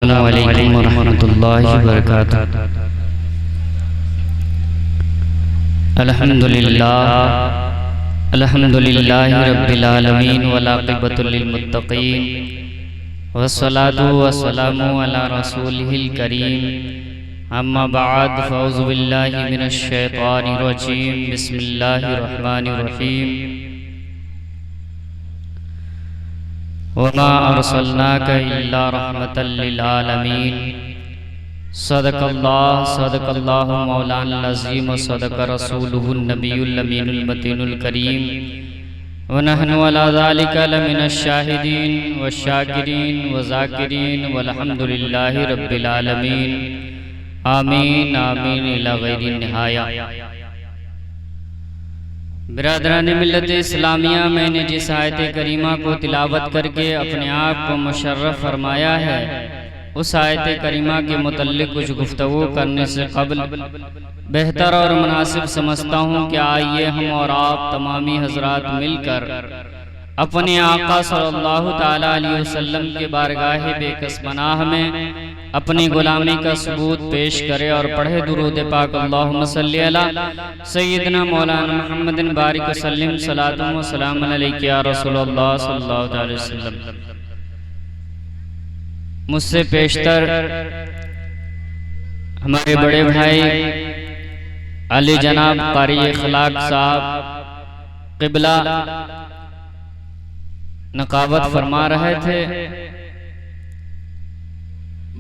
अस्सलामु अलैकुम वरहमतुल्लाहि वबरकातुहू। अल्हम्दुलिल्लाहि रब्बिल आलमीन वल आक़िबतु लिल मुत्तक़ीन वस्सलातु वस्सलामु अला रसूलिहिल करीम। अम्मा बाद फ़अऊज़ु बिल्लाहि मिनश शैतानिर रजीम। बिस्मिल्लाहिर रहमानिर रहीम। वमा अरसलनाका इल्ला रहमतल लिल आलमीन। सदक़ल्लाहु मौलाना अज़ीम व सदक़ रसूलुहुन नबियुल अमीनुल मतीनुल करीम व नहनु अला ज़ालिका लमिनश शाहिदीन व शाकिरीन व ज़ाकिरीन वल्हम्दुलिल्लाहि रब्बिल आलमीन। आमीन आमीन इला गैरि निहाया। बिरादरान मिल्लत इस्लामिया, मैंने जिस आयत करीमा को तिलावत करके अपने आप को मुशर्रफ फरमाया है, उस आयत करीमा के मुतल्लिक़ कुछ गुफ्तगू करने से क़ब्ल बेहतर और मुनासिब समझता हूँ कि आइए हम और आप तमामी हजरात मिलकर अपने आका सल्लल्लाहु ताला अलैहि वसल्लम के बारगाह बेकस पनाह में अपनी गुलामी का सबूत पेश करे और पढ़े दुरूद पाक अल्लाहुम्मा सल्ली अला सय्यिदना मौलाना मुहम्मदिन बारिक वसल्लिम सलातुम व सलामुन अलैका या रसूलल्लाह सल्लल्लाहु अलैहि वसल्लम। मुझसे पेशतर हमारे बड़े भाई अली जनाब कारी अखलाक साहब क़िबला नकाबत फरमा रहे थे।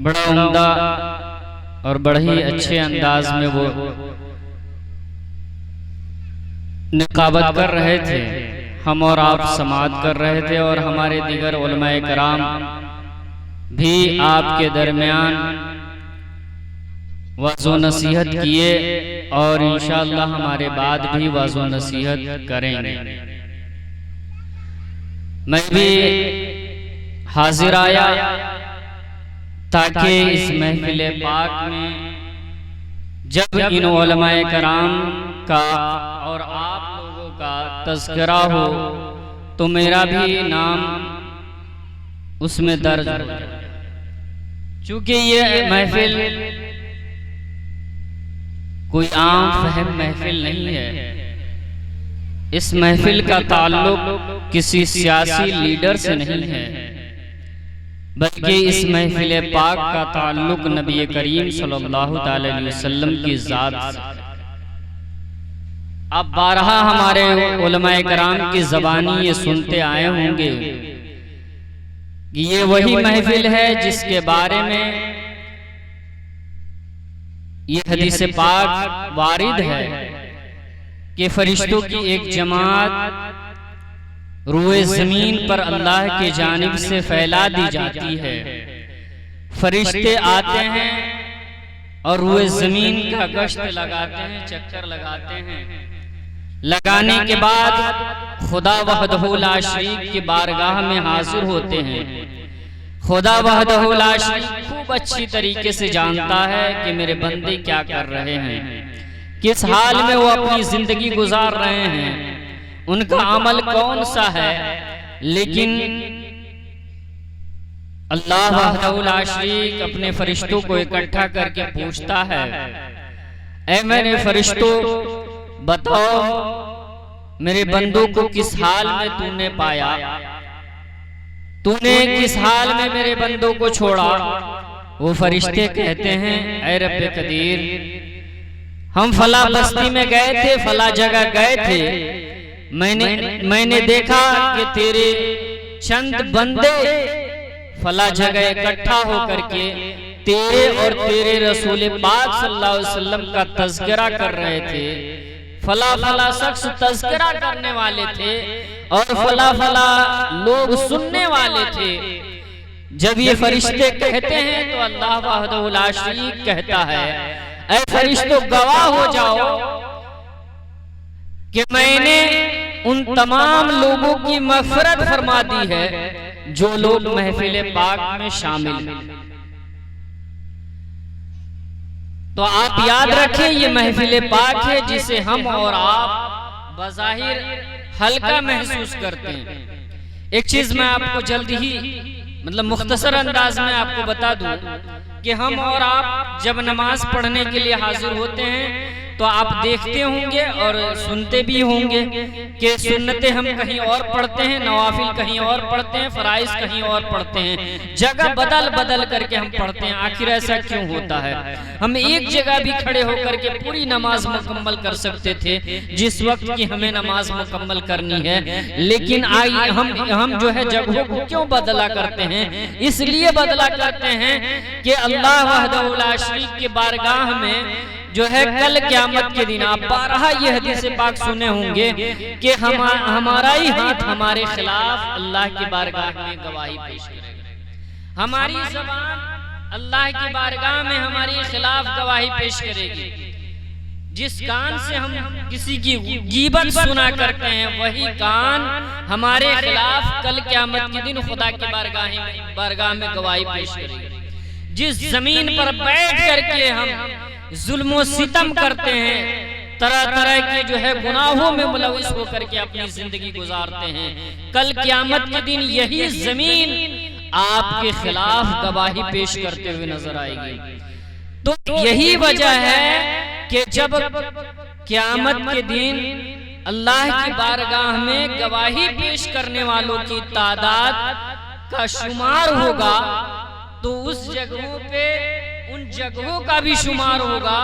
बड़ा उम्दा और बड़े ही अच्छे अंदाज में वो नकाबत कर रहे थे, हम और आप समाअत कर रहे थे और हमारे दीगर उलमाए कराम भी आपके दरमियान वाज़ो नसीहत किए और इंशाअल्लाह हमारे बाद भी वाज़ो नसीहत करेंगे। मैं भी हाजिर आया ताकि इस महफिल पाक में जब इन उलमाए कराम का और आप लोगों का तज़किरा हो तो मेरा भी नाम उसमें दर्ज हो जाए। चूँकि ये महफिल कोई आम फहम महफिल नहीं है, इस महफिल का ताल्लुक किसी सियासी लीडर से नहीं है, बल्कि इस महफिल पाक का ताल्लुक नबी करीम सल्लल्लाहु अलैहि वसल्लम की ज़ात से। अब बारहा हमारे उलमाए कराम की ज़बानी ये सुनते आए होंगे कि ये वही महफिल है जिसके बारे में ये हदीस पाक वारिद है कि फरिश्तों की एक जमात रूए ज़मीन पर अल्लाह की जानिब से फैला दी जाती है। फरिश्ते आते हैं और रूए ज़मीन का गश्त लगाते हैं, चक्कर लगाते हैं। लगाने के बाद खुदा वहदहु ला शरीक की बारगाह में हाजिर होते हैं। खुदा वहदहु ला शरीक खूब अच्छी तरीके से जानता है कि मेरे बंदे क्या कर रहे हैं, किस हाल में वो अपनी जिंदगी गुजार रहे हैं, उनका अमल कौन सा है। लेकिन अल्लाह वहदहु ला शरीक अपने फरिश्तों को इकट्ठा करके पूछता है, ऐ मेरे फरिश्तों बताओ मेरे बंदों को किस हाल में तूने पाया, तूने किस हाल में मेरे बंदों को छोड़ा। वो फरिश्ते कहते हैं, ऐ रब्बे कदीर हम फला बस्ती में गए थे, फला जगह गए थे, मैंने देखा कि तेरे चंद बंदे फला जगह इकट्ठा होकर के तेरे और तेरे रसूल पाक सल्लल्लाहु अलैहि वसल्लम का तज़किरा कर रहे थे। फला फला शख्स तज़किरा करने वाले थे और फला फला लोग सुनने वाले थे। जब ये फरिश्ते कहते हैं तो अल्लाह वहदहु ला शरीक कहता है, ऐ फरिश्तों गवाह हो जाओ कि मैंने उन तमाम लोगों की मग़फ़िरत फरमा दी है जो लोग महफिल पाक में शामिल हैं। तो आप याद रखें ये महफिल पाक है जिसे हम और आप बज़ाहिर हल्का महसूस करते हैं। एक चीज मैं आपको जल्द ही मतलब मुख्तसर अंदाज में आपको बता दूं कि हम और आप जब नमाज पढ़ने के लिए हाजिर होते हैं तो आप देखते होंगे और सुनते भी होंगे कि सुन्नतें हम कहीं और पढ़ते हैं, नवाफिल कहीं और पढ़ते हैं, फराइज कहीं और पढ़ते हैं, जगह बदल बदल करके हम पढ़ते हैं। आखिर ऐसा क्यों होता है? हम एक जगह भी खड़े होकर के पूरी नमाज मुकम्मल कर सकते थे जिस वक्त की हमें नमाज मुकम्मल करनी है, लेकिन हम जो है जगहों को क्यों बदला करते हैं? इसलिए बदला करते हैं कि अल्लाह वहदहू ला शरीक के बारगाह में जो है कल क़यामत के दिन आप 12 ये हदीस पाक सुने होंगे कि हमारा ही हाथ हमारे खिलाफ अल्लाह की बारगाह में गवाही पेश करेगा, हमारी ज़बान अल्लाह की बारगाह में हमारे खिलाफ गवाही पेश करेगी। जिस कान से हम किसी की गीबत सुना करते हैं वही कान हमारे खिलाफ कल क़यामत के दिन खुदा की बारगाह में गवाही पेश करेगी। जिस जमीन पर बैठ करके हम जुल्म सितम करते हैं, तरह तरह के जो है गुनाहों में मुलविस होकर के अपनी जिंदगी गुजारते हैं, कल क़यामत के दिन यही जमीन आपके खिलाफ गवाही पेश करते हुए नजर आएगी। तो यही वजह है कि जब क़यामत के दिन अल्लाह की बारगाह में गवाही पेश करने वालों की तादाद का शुमार होगा तो उस जगहों पे उन जगहों का भी शुमार होगा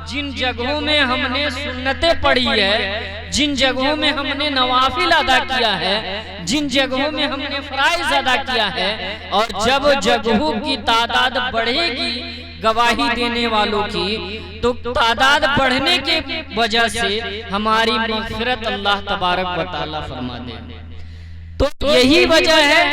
जिन जगहों में हमने सुन्नतें पढ़ी है, जिन जगहों में हमने नवाफिल अदा किया है, जिन जगहों में हमने फराइज अदा किया है। और जब जगहों की तादाद बढ़ेगी गवाही देने वालों की, तो तादाद बढ़ने के वजह से हमारी मग़फ़िरत अल्लाह तबारक व तआला फरमा दे। तो यही वजह है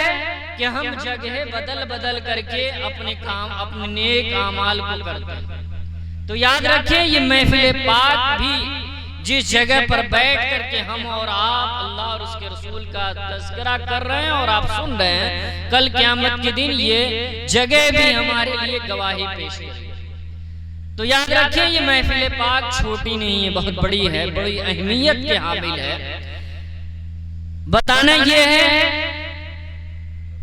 कि हम जगह बदल बदल करके अपने काम, अपने नेक आमाल को करते हैं। तो याद रखें, ये महफिल पाक भी जिस जगह पर बैठ करके हम और आप अल्लाह और उसके रसूल का तज़किरा कर रहे हैं और आप सुन रहे हैं, कल क़यामत के दिन ये जगह भी हमारे लिए गवाही पेश करेगी। तो याद रखें, ये महफिल पाक छोटी नहीं है, बहुत बड़ी है, बड़ी अहमियत के हामिल है। बताना ये है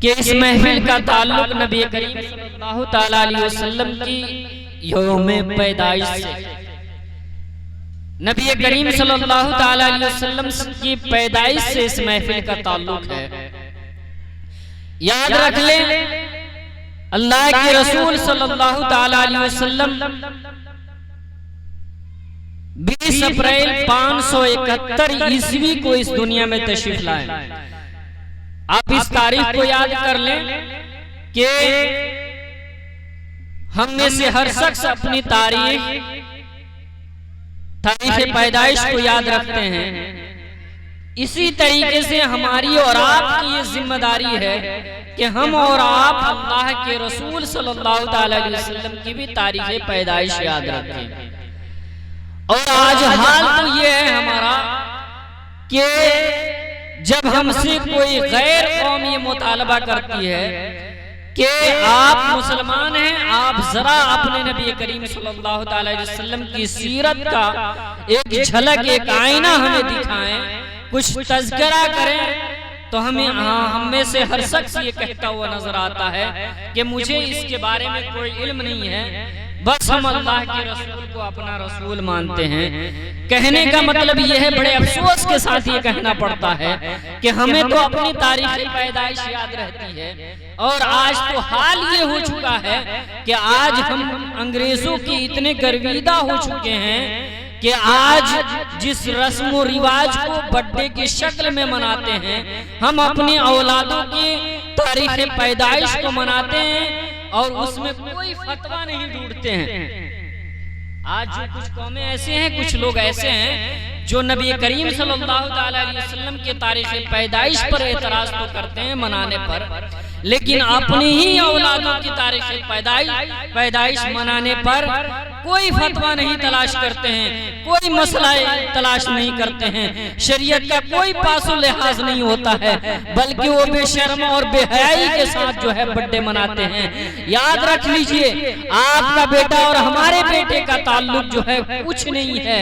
कि इस महफिल का ताल्लुक नबी करीम सल्लल्लाहु तआला अलैहि वसल्लम की यौम पैदाइश से, नबी करीम सल्लल्लाहु तआला अलैहि वसल्लम की पैदाइश से इस महफिल का ताल्लुक है। याद रख लें, अल्लाह के रसूल सल्लल्लाहु तआला अलैहि वसल्लम 20 अप्रैल 571 ईस्वी को इस दुनिया में तशरीफ लाए। आप इस तारीख को याद कर लें कि हम में से हर शख्स अपनी तारीख पैदाइश को याद रखते हैं। इसी तरीके से हमारी और आपकी ये जिम्मेदारी है कि हम और आप अल्लाह के रसूल सल्लल्लाहु अलैहि वसल्लम की भी तारीख पैदाइश याद रखें। और आज हाल तो ये है हमारा कि जब हमसे कोई गैर कौम ये मुतालबा करती है कि आप मुसलमान हैं, आप जरा अपने नबी करीम सल्लल्लाहु अलैहि वसल्लम की सीरत का एक झलक, एक आईना हमें दिखाएं, कुछ तज़किरा करें, तो हम में से हर शख्स ये कहता हुआ नजर आता है कि मुझे इसके बारे में कोई इल्म नहीं है, बस हम अल्लाह के रसूल को अपना रसूल मानते हैं। कहने का मतलब यह है, बड़े अफसोस के साथ ये कहना पड़ता है कि हमें तो अपनी तारीख पैदाइश याद रहती है, और आज तो हाल ये हो चुका है कि आज हम अंग्रेजों की इतने गर्विदा हो चुके हैं कि आज जिस रस्म व रिवाज को बर्थडे की शक्ल में मनाते हैं, हम अपनी औलादों की तारीख पैदाइश को मनाते हैं और उसमें कोई फतवा नहीं ढूंढते हैं। आज जो कुछ कौमें ऐसे हैं, कुछ लोग ऐसे हैं जो नबी करीम सल्लल्लाहु अलैहि वसल्लम के तारीख पैदाइश पर एतराज तो करते हैं मनाने पर, लेकिन अपनी ही औलादों की तारीख पैदाइश मनाने पर कोई फतवा नहीं तलाश करते हैं, कोई मसला तलाश नहीं करते हैं, शरीयत का कोई पासो लिहाज नहीं होता है, बल्कि वो बेशर्म और बेहयाई के साथ जो है बर्थडे मनाते हैं। याद रख लीजिए, आपका बेटा और हमारे बेटे का ताल्लुक जो है कुछ नहीं है।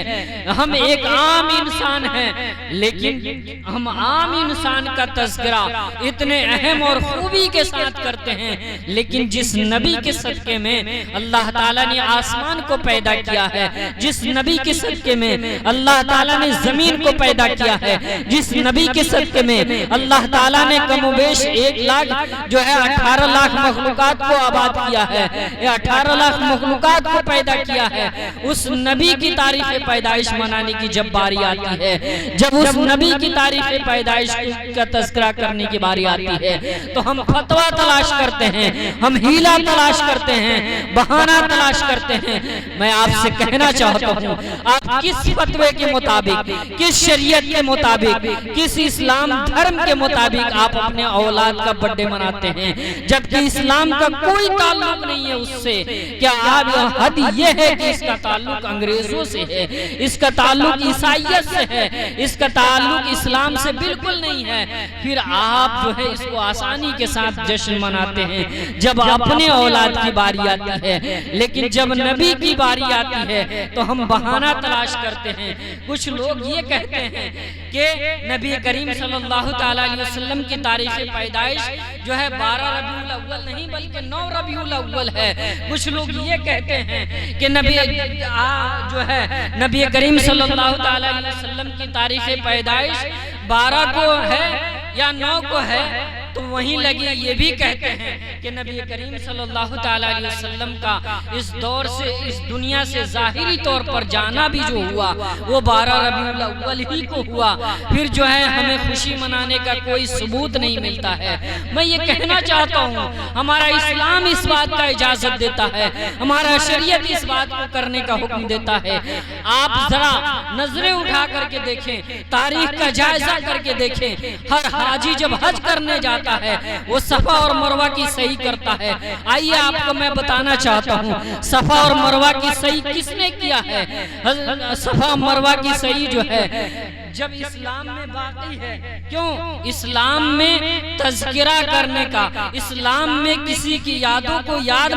हम एक आम इंसान हैं, लेकिन हम आम इंसान का तज़किरा इतने अहम और खूबी के साथ करते हैं। लेकिन जिस नबी के सदके में अल्लाह ताला ने आसमान को पैदा किया है, जिस नबी के सदके में अल्लाह ताला ने जमीन को पैदा किया है, जिस नबी के सदके में अल्लाह ताला ने कमोबेश 1 लाख जो है 18 लाख मखलूकात को आबाद किया है, 18 लाख मखलूकात को पैदा किया है, उस नबी की तारीख पैदाइश मनाने की जब बारी आती है, जब उस नबी की तारीख पैदाइश का तज़किरा करने की बारी आती है, तो हम फतवा तलाश करते हैं, हम हीला तलाश करते हैं, बहाना तलाश करते हैं। मैं आपसे कहना चाहता हूँ, आप किस फतवे के मुताबिक, किस शरीयत के मुताबिक, किस इस्लाम धर्म के मुताबिक आप अपने औलाद का बर्थडे मनाते हैं, जबकि इस्लाम का कोई ताल्लुक नहीं है उससे? क्या आप हद ये है कि इसका ताल्लुक अंग्रेजों से है, इसका ताल्लुक ईसाइयत से है, इसका ताल्लुक इस्लाम से बिल्कुल नहीं है, फिर आप जो है इसको आसानी के साथ जश्न मनाते हैं जब अपने औलाद की बारी आती है। लेकिन जब नबी की बारी आती है तो हम बहाना तलाश करते हैं। कुछ लोग ये कहते हैं कि नबी करीम सल्लल्लाहु ताला अलैहि वसल्लम की तारीख पैदाइश जो है 12 रबीउल अव्वल नहीं बल्कि 9 रबीउल अव्वल है। कुछ लोग ये कहते हैं कि नबी जो है नबी करीम सल्लल्लाहु ताला अलैहि वसल्लम की तारीख पैदाइश 12 को है या 9 को है, तो वहीं लगे ये भी कहते हैं कि नबी करीम सल्लल्लाहु ताला अलैहि वसल्लम का इस दौर से, इस दुनिया से ज़ाहिरी तौर पर जाना भी जो हुआ वो 12 रबीउल अव्वल ही को हुआ। फिर जो है हमें खुशी मनाने का कोई सबूत नहीं मिलता है। मैं ये कहना चाहता हूँ, हमारा इस्लाम इस बात का इजाज़त देता है, हमारा शरीयत इस बात को करने का हुक्म देता है। आप जरा नजरें उठा करके देखें, तारीख का जायजा करके देखें। हर हाजी जब हज करने जाता है वो सफा और मरवा की सही करता है। आइए आपको मैं बताना चाहता हूँ, सफा और मरवा की सही किसने किया है? सफा मरवा की सही जो है जब इस्लाम में बाकी है। क्यों? इस्लाम में तज़किरा करने का, इस्लाम में किसी की यादों को याद